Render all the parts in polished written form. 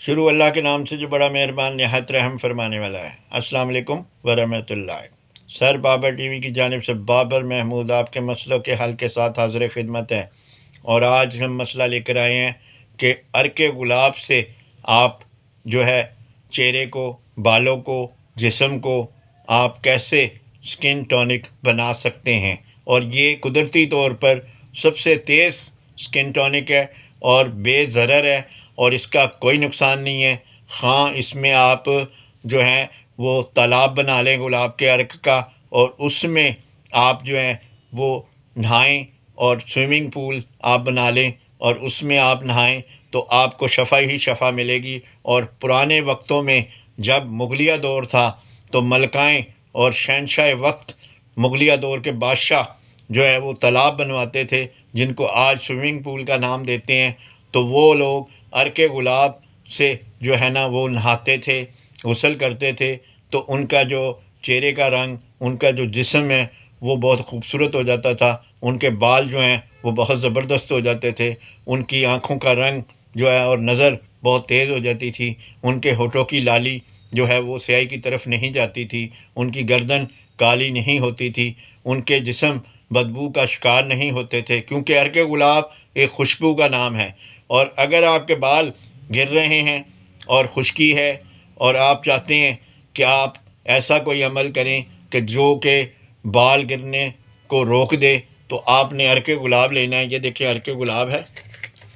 शुरू अल्लाह के नाम से जो बड़ा मेहरबान निहायत रहम फरमाने वाला है। अस्सलाम वालेकुम वरहमतुल्लाह। सर बाबर टीवी की जानिब से बाबर महमूद आपके मसलों के हल के साथ हाजिर खिदमत है। और आज हम मसला लेकर आए हैं कि अर्के गुलाब से आप जो है चेहरे को, बालों को, जिस्म को आप कैसे स्किन टॉनिक बना सकते हैं। और ये कुदरती तौर पर सबसे तेज़ स्किन टॉनिक है और बेज़रर है और इसका कोई नुकसान नहीं है। हाँ, इसमें आप जो है वो तालाब बना लें गुलाब के अर्क का और उसमें आप जो है वो नहाएं और स्विमिंग पूल आप बना लें और उसमें आप नहाएं तो आपको शफ़ा ही शफ़ा मिलेगी। और पुराने वक्तों में जब मुगलिया दौर था तो मलकाएँ और शहंशाह वक्त मुगलिया दौर के बादशाह जो है वो तालाब बनवाते थे जिनको आज स्विमिंग पूल का नाम देते हैं। तो वो लोग अर्के गुलाब से जो है ना वो नहाते थे, गुस्ल करते थे। तो उनका जो चेहरे का रंग, उनका जो जिस्म है वो बहुत खूबसूरत हो जाता था। उनके बाल जो हैं वो बहुत ज़बरदस्त हो जाते थे। उनकी आँखों का रंग जो है और नज़र बहुत तेज़ हो जाती थी। उनके होठों की लाली जो है वो स्याही की तरफ नहीं जाती थी। उनकी गर्दन काली नहीं होती थी। उनके जिस्म बदबू का शिकार नहीं होते थे, क्योंकि अर्के गुलाब एक खुशबू का नाम है। और अगर आपके बाल गिर रहे हैं और खुश्की है और आप चाहते हैं कि आप ऐसा कोई अमल करें कि जो कि बाल गिरने को रोक दे, तो आपने अर्के गुलाब लेना है। ये देखिए अर्के गुलाब है,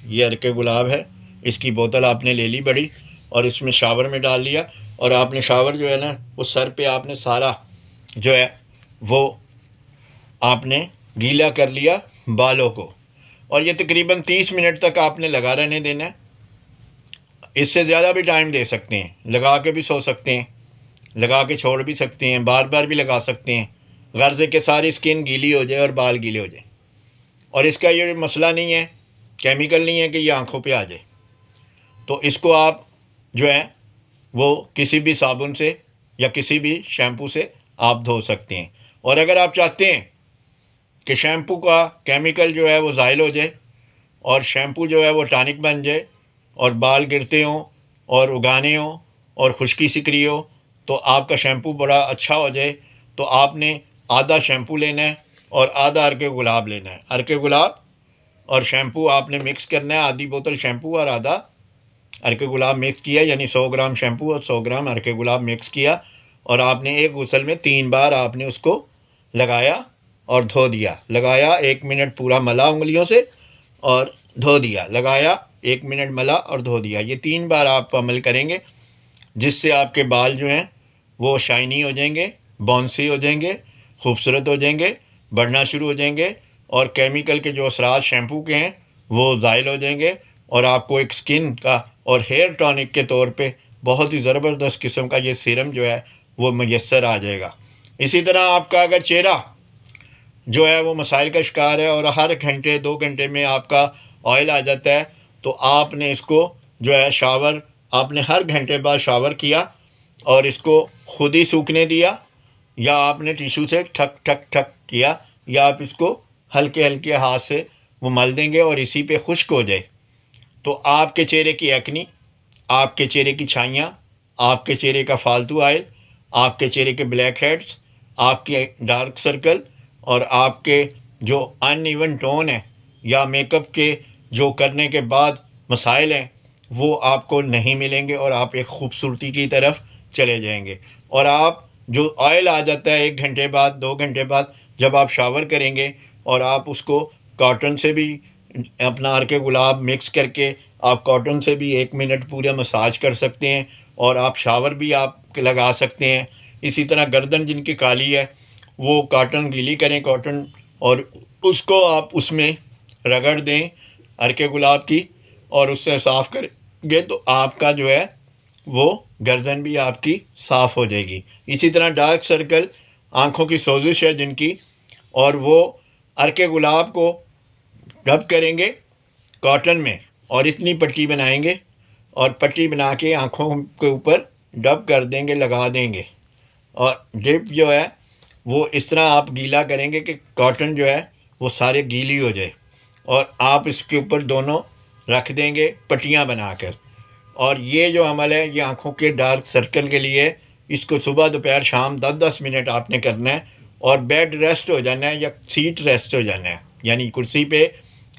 ये अर्के गुलाब है। इसकी बोतल आपने ले ली बड़ी और इसमें शावर में डाल लिया और आपने शावर जो है ना वो सर पे आपने सारा जो है वो आपने गीला कर लिया बालों को। और ये तकरीबन 30 मिनट तक आपने लगा रहने देना है। इससे ज़्यादा भी टाइम दे सकते हैं, लगा के भी सो सकते हैं, लगा के छोड़ भी सकते हैं, बार बार भी लगा सकते हैं, गर्ज है कि सारी स्किन गीली हो जाए और बाल गीले हो जाए। और इसका ये मसला नहीं है, केमिकल नहीं है कि ये आँखों पे आ जाए। तो इसको आप जो है वो किसी भी साबुन से या किसी भी शैम्पू से आप धो सकते हैं। और अगर आप चाहते हैं कि शैम्पू का केमिकल जो है वो ज़ाइल हो जाए और शैम्पू जो है वो टॉनिक बन जाए और बाल गिरते हों और उगाने हों और खुश्की सिकरी हो, तो आपका शैम्पू बड़ा अच्छा हो जाए, तो आपने आधा शैम्पू लेना है और आधा अर्के गुलाब लेना है। अर्के गुलाब और शैम्पू आपने मिक्स करना है, आधी बोतल शैम्पू और आधा अर्के गुलाब मिक्स किया, यानी 100 ग्राम शैम्पू और 100 ग्राम अर्के गुलाब मिक्स किया। और आपने एक गुसल में 3 बार आपने उसको लगाया और धो दिया। लगाया 1 मिनट पूरा मला उंगलियों से और धो दिया। लगाया 1 मिनट मला और धो दिया। ये 3 बार आप अमल करेंगे, जिससे आपके बाल जो हैं वो शाइनी हो जाएंगे, बाउंसी हो जाएंगे, खूबसूरत हो जाएंगे, बढ़ना शुरू हो जाएंगे। और केमिकल के जो असरार शैम्पू के हैं वो ज़ाइल हो जाएंगे और आपको एक स्किन का और हेयर टॉनिक के तौर पे बहुत ही ज़बरदस्त किस्म का ये सीरम जो है वो मैसर आ जाएगा। इसी तरह आपका अगर चेहरा जो है वो मसाइल का शिकार है और हर घंटे 2 घंटे में आपका ऑयल आ जाता है, तो आपने इसको जो है शावर आपने हर घंटे बाद शावर किया और इसको खुद ही सूखने दिया, या आपने टिश्यू से ठक ठक ठक किया, या आप इसको हल्के हल्के हाथ से वो मल देंगे और इसी पे खुश्क हो जाए, तो आपके चेहरे की एक्नी, आपके चेहरे की छाइयाँ, आपके चेहरे का फालतू आयल, आपके चेहरे के ब्लैक हेड्स, आपके डार्क सर्कल और आपके जो अनइवन टोन है या मेकअप के जो करने के बाद मसाइल हैं वो आपको नहीं मिलेंगे और आप एक खूबसूरती की तरफ चले जाएंगे। और आप जो ऑयल आ जाता है 1 घंटे बाद 2 घंटे बाद जब आप शावर करेंगे और आप उसको कॉटन से भी अपना अर्के गुलाब मिक्स करके आप कॉटन से भी 1 मिनट पूरा मसाज कर सकते हैं और आप शावर भी आप लगा सकते हैं। इसी तरह गर्दन जिनकी काली है वो कॉटन गीली करें कॉटन और उसको आप उसमें रगड़ दें अर्के गुलाब की और उससे साफ़ करेंगे तो आपका जो है वो गर्दन भी आपकी साफ़ हो जाएगी। इसी तरह डार्क सर्कल, आँखों की सोजिश है जिनकी, और वो अर्के गुलाब को डब करेंगे कॉटन में और इतनी पट्टी बनाएंगे और पट्टी बना के आँखों के ऊपर डब कर देंगे, लगा देंगे। और डिप जो है वो इस तरह आप गीला करेंगे कि कॉटन जो है वो सारे गीली हो जाए और आप इसके ऊपर दोनों रख देंगे पट्टियाँ बनाकर। और ये जो अमल है ये आँखों के डार्क सर्कल के लिए, इसको सुबह दोपहर शाम 10-10 मिनट आपने करना है। और बेड रेस्ट हो जाना है या सीट रेस्ट हो जाना है, यानी कुर्सी पे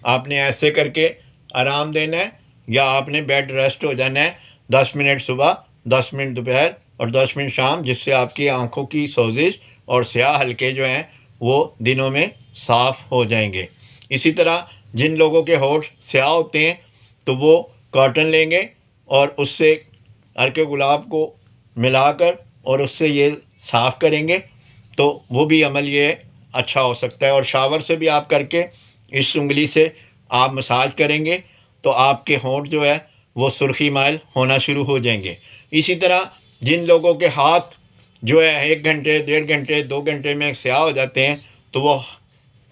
आपने ऐसे करके आराम देना है, या आपने बेड रेस्ट हो जाना है 10 मिनट सुबह, 10 मिनट दोपहर और 10 मिनट शाम, जिससे आपकी आँखों की सोजिश और स्याह हल्के जो हैं वो दिनों में साफ़ हो जाएंगे। इसी तरह जिन लोगों के होंठ स्याह होते हैं तो वो कॉटन लेंगे और उससे अर्के गुलाब को मिलाकर और उससे ये साफ़ करेंगे, तो वो भी अमल ये अच्छा हो सकता है। और शावर से भी आप करके इस उंगली से आप मसाज करेंगे तो आपके होंठ जो है वो सुर्खी माइल होना शुरू हो जाएंगे। इसी तरह जिन लोगों के हाथ जो है 1 घंटे, 1.5 घंटे, 2 घंटे में स्याह हो जाते हैं, तो वो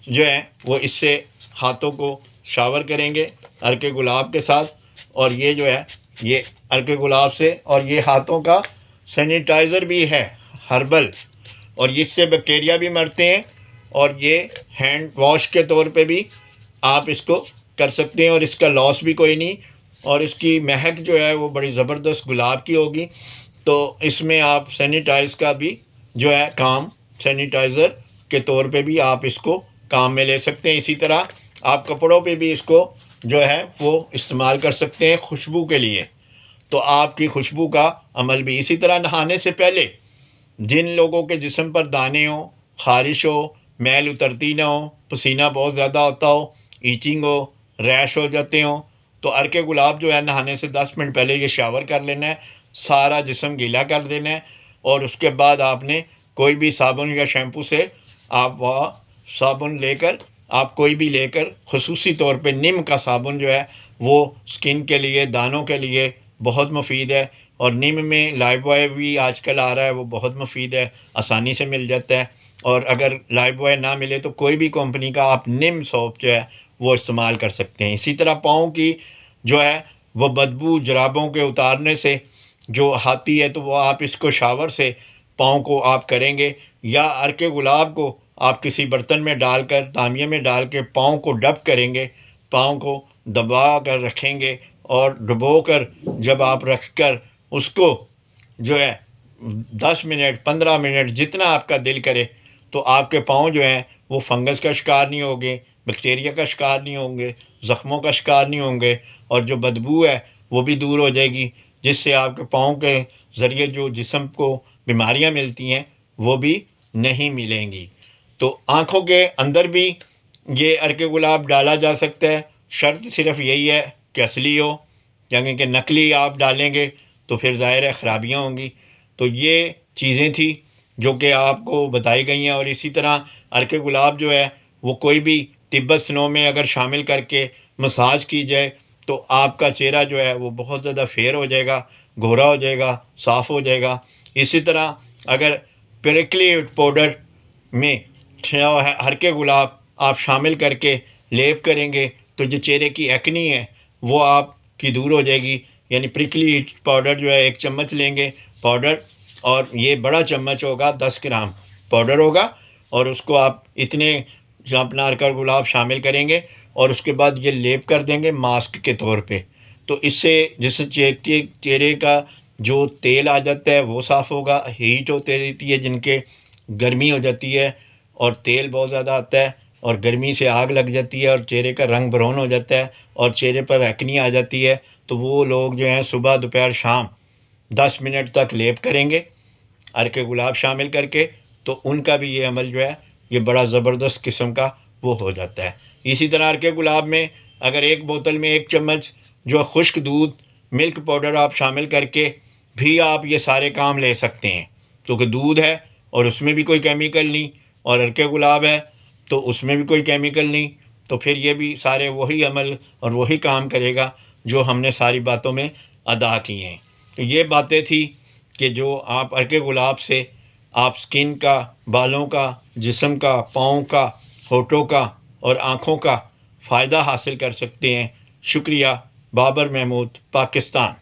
जो है वो इससे हाथों को शावर करेंगे अर्के गुलाब के साथ। और ये जो है ये अर्के गुलाब से, और ये हाथों का सैनिटाइज़र भी है हर्बल, और इससे बैक्टीरिया भी मरते हैं। और ये हैंड वॉश के तौर पे भी आप इसको कर सकते हैं, और इसका लॉस भी कोई नहीं, और इसकी महक जो है वो बड़ी ज़बरदस्त गुलाब की होगी। तो इसमें आप सैनिटाइज़ का भी जो है काम, सैनिटाइज़र के तौर पे भी आप इसको काम में ले सकते हैं। इसी तरह आप कपड़ों पे भी इसको जो है वो इस्तेमाल कर सकते हैं खुशबू के लिए, तो आपकी खुशबू का अमल भी। इसी तरह नहाने से पहले जिन लोगों के जिस्म पर दाने हो, ख़ारिश हो, मैल उतरती ना हो, पसीना बहुत ज़्यादा होता हो, ईचिंग हो, रैश हो जाते हों, तो अर्के गुलाब जो है नहाने से 10 मिनट पहले ये शावर कर लेना है, सारा जिस्म गीला कर देना है। और उसके बाद आपने कोई भी साबुन या शैम्पू से आप वह साबुन लेकर, आप कोई भी लेकर, ख़ुसूसी तौर पे नीम का साबुन जो है वो स्किन के लिए, दानों के लिए बहुत मुफीद है। और नीम में लाइफबॉय भी आजकल आ रहा है, वो बहुत मुफीद है, आसानी से मिल जाता है। और अगर लाइफबॉय ना मिले तो कोई भी कंपनी का आप निम सोप जो है वो इस्तेमाल कर सकते हैं। इसी तरह पाँव की जो है वो बदबू जुराबों के उतारने से जो आती है, तो वो आप इसको शावर से पाँव को आप करेंगे, या अर्के गुलाब को आप किसी बर्तन में डालकर, तामिया में डाल के पाँव को डब करेंगे, पाँव को दबा कर रखेंगे, और डुबो कर जब आप रख कर उसको जो है 10 मिनट, 15 मिनट, जितना आपका दिल करे, तो आपके पाँव जो हैं वो फंगस का शिकार नहीं होंगे, बैक्टीरिया का शिकार नहीं होंगे, ज़ख्मों का शिकार नहीं होंगे, और जो बदबू है वो भी दूर हो जाएगी, जिससे आपके पाँव के ज़रिए जो जिस्म को बीमारियां मिलती हैं वो भी नहीं मिलेंगी। तो आँखों के अंदर भी ये अर्के गुलाब डाला जा सकता है, शर्त सिर्फ यही है कि असली हो, यानी कि नकली आप डालेंगे तो फिर ज़ाहिर है ख़राबियाँ होंगी। तो ये चीज़ें थी जो कि आपको बताई गई हैं। और इसी तरह अर्के गुलाब जो है वो कोई भी तिब्बत स्नो में अगर शामिल करके मसाज की जाए तो आपका चेहरा जो है वो बहुत ज़्यादा फेयर हो जाएगा, गोरा हो जाएगा, साफ़ हो जाएगा। इसी तरह अगर प्रिकली पाउडर में हरके गुलाब आप शामिल करके लेप करेंगे तो जो चेहरे की एक्नी है वो आपकी दूर हो जाएगी। यानी प्रिकली पाउडर जो है 1 चम्मच लेंगे पाउडर, और ये बड़ा चम्मच होगा, 10 ग्राम पाउडर होगा, और उसको आप इतने जो अपना अर्का गुलाब शामिल करेंगे और उसके बाद ये लेप कर देंगे मास्क के तौर पे। तो इससे जिससे चेहरे का जो तेल आ जाता है वो साफ़ होगा। हीट होती रहती है जिनके गर्मी हो जाती है और तेल बहुत ज़्यादा आता है और गर्मी से आग लग जाती है और चेहरे का रंग ब्राउन हो जाता है और चेहरे पर एक्नी आ जाती है, तो वो लोग जो हैं सुबह दोपहर शाम 10 मिनट तक लेप करेंगे अर्के गुलाब शामिल करके, तो उनका भी ये अमल जो है ये बड़ा ज़बरदस्त किस्म का वो हो जाता है। इसी तरह अर्के गुलाब में अगर 1 बोतल में 1 चम्मच जो खुश्क दूध, मिल्क पाउडर आप शामिल करके भी आप ये सारे काम ले सकते हैं, क्योंकि दूध है और उसमें भी कोई केमिकल नहीं, और अर्के गुलाब है तो उसमें भी कोई केमिकल नहीं, तो फिर ये भी सारे वही अमल और वही काम करेगा जो हमने सारी बातों में अदा की हैं। तो ये बातें थी कि जो आप अर्के गुलाब से आप स्किन का, बालों का, जिस्म का, पाँव का, होठों का और आँखों का फ़ायदा हासिल कर सकते हैं। शुक्रिया। बाबर महमूद, पाकिस्तान।